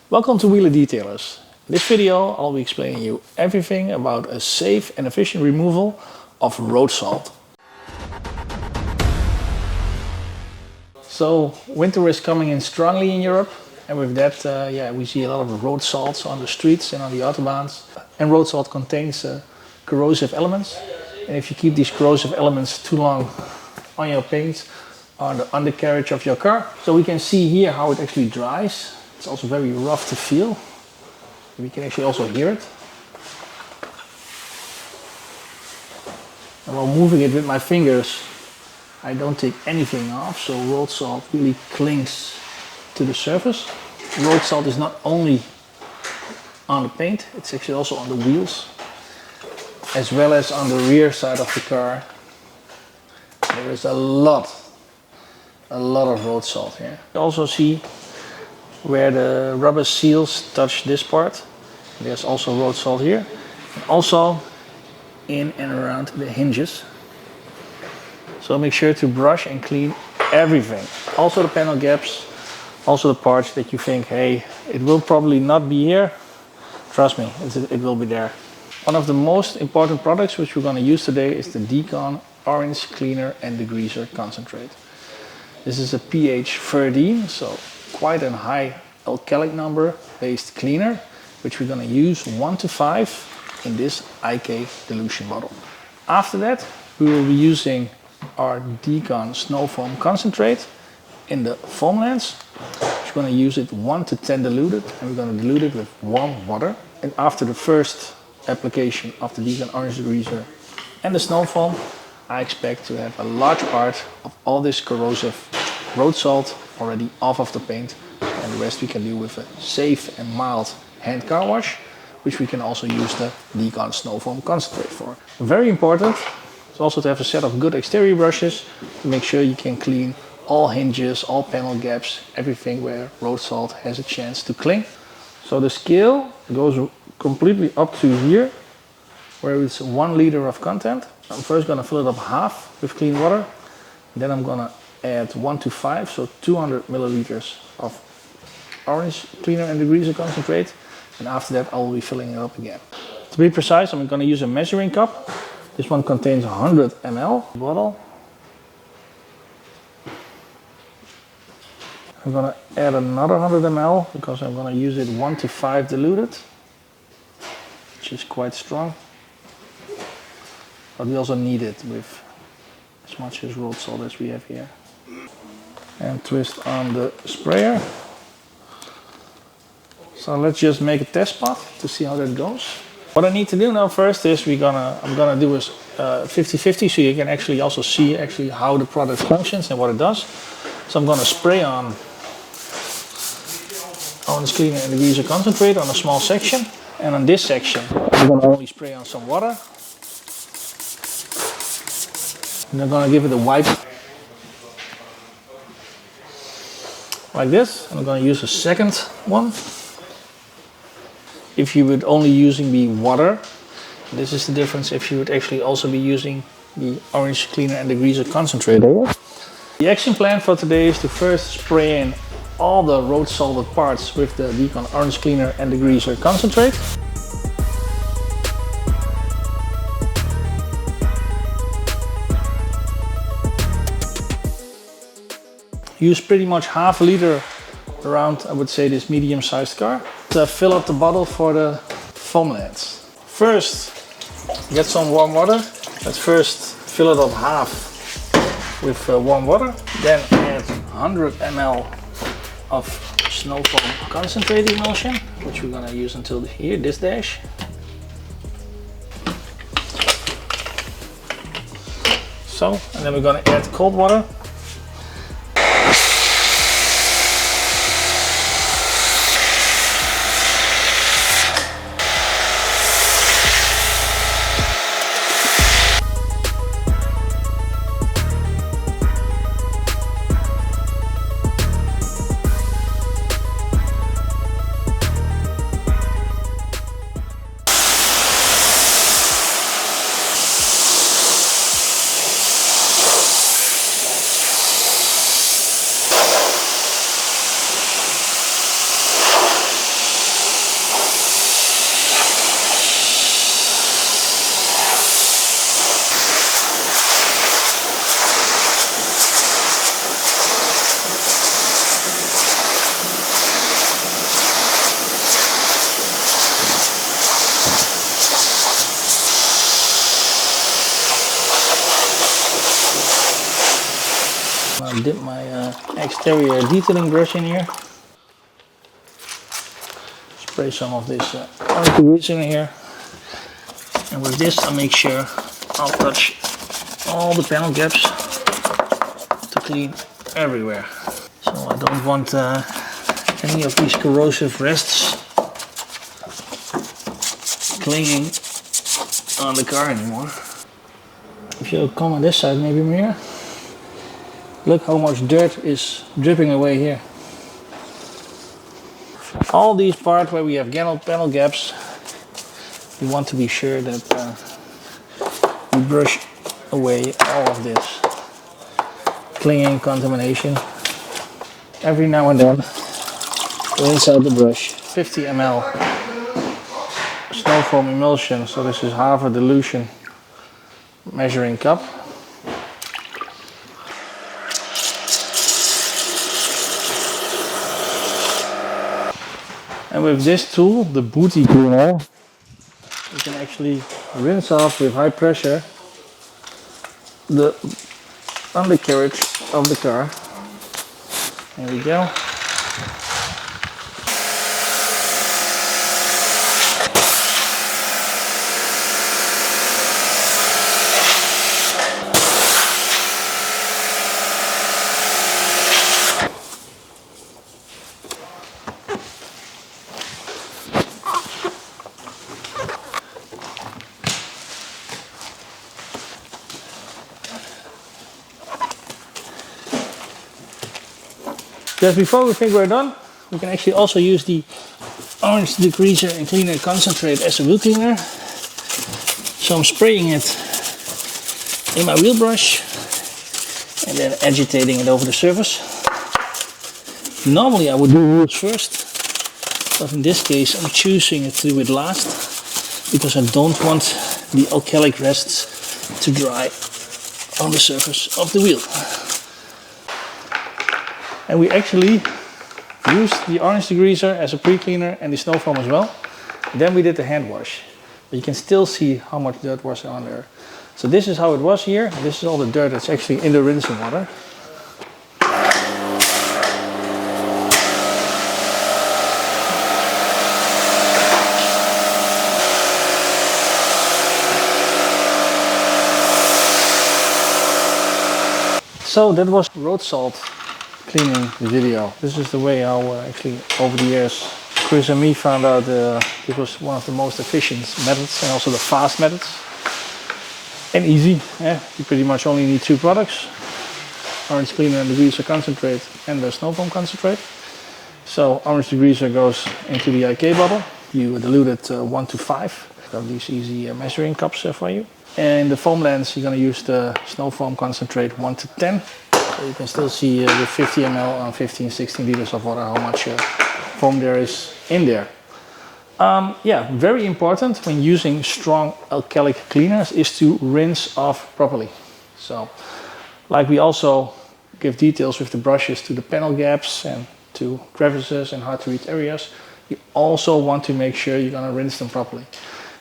Welcome to Wheeler Detailers. In this video I'll be explaining you everything about a safe and efficient removal of road salt. So winter is coming in strongly in Europe, and with that we see a lot of road salts on the streets and on the autobahns. And road salt contains corrosive elements, and if you keep these corrosive elements too long on your paint, on the undercarriage of your car, so we can see here how it actually dries. It's also very rough to feel. We can actually also hear it. And while moving it with my fingers, I don't take anything off, so road salt really clings to the surface. Road salt is not only on the paint, it's actually also on the wheels, as well as on the rear side of the car. There is a lot of road salt here. You also see where the rubber seals touch this part. There's also road salt here, and also in and around the hinges. So make sure to brush and clean everything, also the panel gaps, also the parts that you think, hey, it will probably not be here. Trust me, it will be there. One of the most important products which we're going to use today is the Decon Orange Cleaner and Degreaser Concentrate. This is a pH 13, so quite a high alcalic number based cleaner, which we're going to use 1 to 5 in this IK dilution bottle. After that, we will be using our Decon Snow Foam Concentrate in the foam lens. We're going to use it 1 to 10 diluted, and we're going to dilute it with warm water. And after the first application of the Decon Orange Degreaser and the snow foam, I expect to have a large part of all this corrosive road salt already off of the paint, and the rest we can do with a safe and mild hand car wash, which we can also use the Decon Snow Foam Concentrate for. Very important is also to have a set of good exterior brushes to make sure you can clean all hinges, all panel gaps, everything where road salt has a chance to cling. So the scale goes completely up to here, where it's 1 liter of content. I'm first going to fill it up half with clean water. Then I'm going to add 1 to 5, so 200 milliliters of orange cleaner and degreaser concentrate. And after that I will be filling it up again. To be precise, I'm going to use a measuring cup. This one contains 100 ml bottle. I'm going to add another 100 ml because I'm going to use it 1 to 5 diluted, which is quite strong. But we also need it with as much as road salt as we have here. And twist on the sprayer. So let's just make a test spot to see how that goes. What I need to do now first is I'm gonna do a 50-50, so you can actually also see how the product functions and what it does. So I'm gonna spray on orange cleaner and degreaser concentrate on a small section, and on this section I'm gonna only spray on some water. And I'm gonna give it a wipe like this, and I'm gonna use a second one. If you would only using the water, this is the difference if you would actually also be using the orange cleaner and degreaser concentrate. The action plan for today is to first spray in all the road salted parts with the Decon Orange Cleaner and Degreaser Concentrate. Use pretty much half a liter around, I would say, this medium-sized car to fill up the bottle for the foam lens. First, get some warm water. Let's first fill it up half with warm water. Then add 100 ml of snow foam concentrate emulsion, which we're gonna use until here, this dash. So, and then we're gonna add cold water. dip my exterior detailing brush in here. Spray some of this orange degreaser in here. And with this I make sure I'll touch all the panel gaps to clean everywhere. So I don't want any of these corrosive rests clinging on the car anymore. If you come on this side maybe, Maria, look how much dirt is dripping away here. All these parts where we have panel gaps, you want to be sure that you brush away all of this clinging contamination. Every now and then, rinse out the brush. 50 ml snow foam emulsion, so this is half a dilution measuring cup. And with this tool, the booty cleaner, you can actually rinse off with high pressure the undercarriage of the car. There we go. Just before we think we're done, we can actually also use the orange degreaser and cleaner concentrate as a wheel cleaner. So I'm spraying it in my wheel brush and then agitating it over the surface. Normally I would do wheels first, but in this case I'm choosing to do it last because I don't want the alcalic rests to dry on the surface of the wheel. And we actually used the orange degreaser as a pre-cleaner and the snow foam as well. Then we did the hand wash. But you can still see how much dirt was on there. So this is how it was here. This is all the dirt that's actually in the rinsing water. So that was road salt cleaning video. This is the way how actually over the years Chris and me found out this was one of the most efficient methods and also the fast methods. And easy. You pretty much only need two products. Orange cleaner and degreaser concentrate and the snow foam concentrate. So orange degreaser goes into the IK bottle. You dilute it 1 to 5. Got these easy measuring cups for you. And the foam lens, you're going to use the snow foam concentrate 1 to 10. So you can still see with 50 ml on 15-16 liters of water how much foam there is in there. Yeah, very important when using strong alcalic cleaners is to rinse off properly. So, like we also give details with the brushes to the panel gaps and to crevices and hard to reach areas, you also want to make sure you're going to rinse them properly.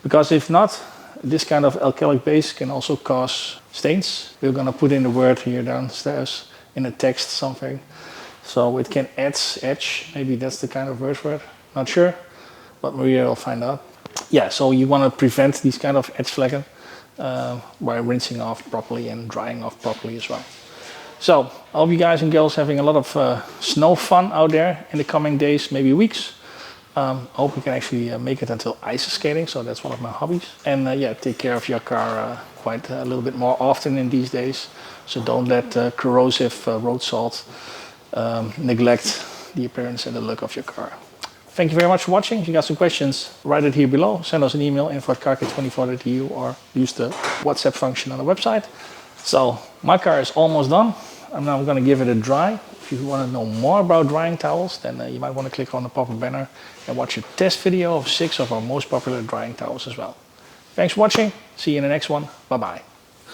Because if not, this kind of alcalic base can also cause stains. We're going to put in the word here downstairs in the text something. So it can etch, maybe that's the kind of word for it. Not sure, but Maria will find out. Yeah, so you want to prevent these kind of etch flagging by rinsing off properly and drying off properly as well. So I hope you guys and girls having a lot of snow fun out there in the coming days, maybe weeks. I hope you can actually make it until ice skating, so that's one of my hobbies. And yeah, take care of your car quite a little bit more often in these days. So don't let corrosive road salt neglect the appearance and the look of your car. Thank you very much for watching. If you got some questions, write it here below. Send us an email, info@carkit24.eu, or use the WhatsApp function on the website. So my car is almost done. I'm now going to give it a dry. If you want to know more about drying towels, then you might want to click on the pop-up banner and watch a test video of 6 of our most popular drying towels as well. Thanks for watching. See you in the next one. Bye bye.